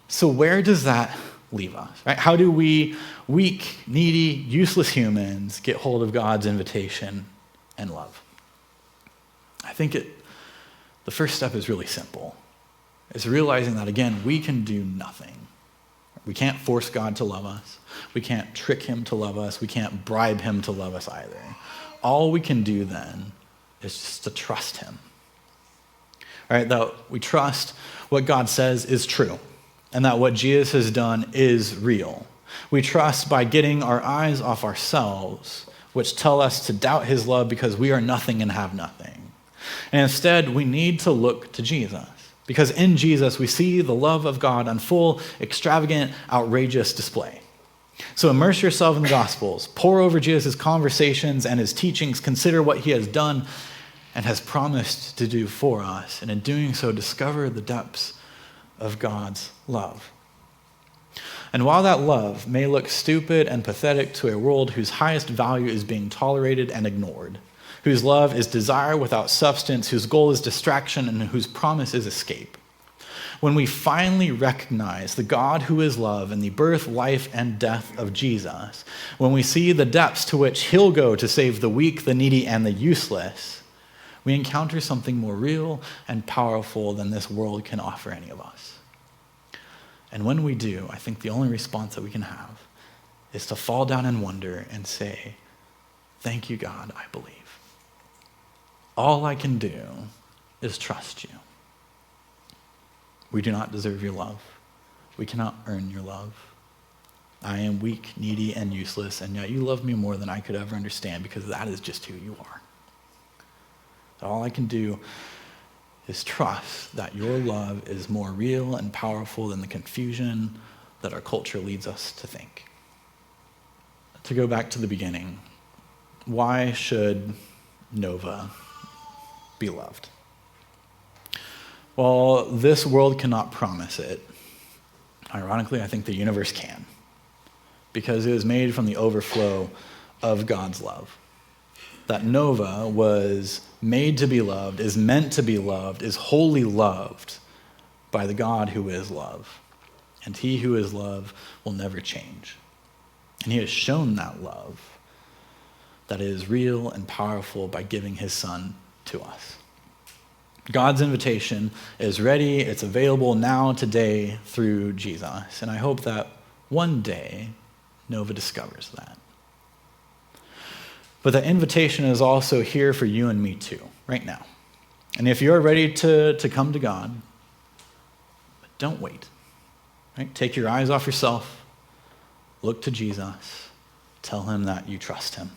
So where does that leave us, right? How do we, weak, needy, useless humans, get hold of God's invitation and love? I think the first step is really simple. It's realizing that, again, we can do nothing. We can't force God to love us. We can't trick him to love us. We can't bribe him to love us either. All we can do then is just to trust him. Right? That we trust what God says is true and that what Jesus has done is real. We trust by getting our eyes off ourselves, which tell us to doubt his love because we are nothing and have nothing. And instead, we need to look to Jesus. Because in Jesus, we see the love of God on full, extravagant, outrageous display. So immerse yourself in the Gospels. Pore over Jesus' conversations and his teachings. Consider what he has done and has promised to do for us. And in doing so, discover the depths of God's love. And while that love may look stupid and pathetic to a world whose highest value is being tolerated and ignored, whose love is desire without substance, whose goal is distraction, and whose promise is escape. When we finally recognize the God who is love and the birth, life, and death of Jesus, when we see the depths to which he'll go to save the weak, the needy, and the useless, we encounter something more real and powerful than this world can offer any of us. And when we do, I think the only response that we can have is to fall down in wonder and say, "Thank you, God, I believe. All I can do is trust you. We do not deserve your love. We cannot earn your love. I am weak, needy, and useless, and yet you love me more than I could ever understand because that is just who you are. All I can do is trust that your love is more real and powerful than the confusion that our culture leads us to think." To go back to the beginning, why should Nova be loved? Well, this world cannot promise it. Ironically, I think the universe can, because it was made from the overflow of God's love. That Nova was made to be loved, is meant to be loved, is wholly loved by the God who is love. And he who is love will never change. And he has shown that love that is real and powerful by giving his son to us. God's invitation is ready, it's available now, today, through Jesus. And I hope that one day Nova discovers that. But the invitation is also here for you and me too, right now. And if you're ready to come to God, don't wait. Right? Take your eyes off yourself, look to Jesus, tell him that you trust him.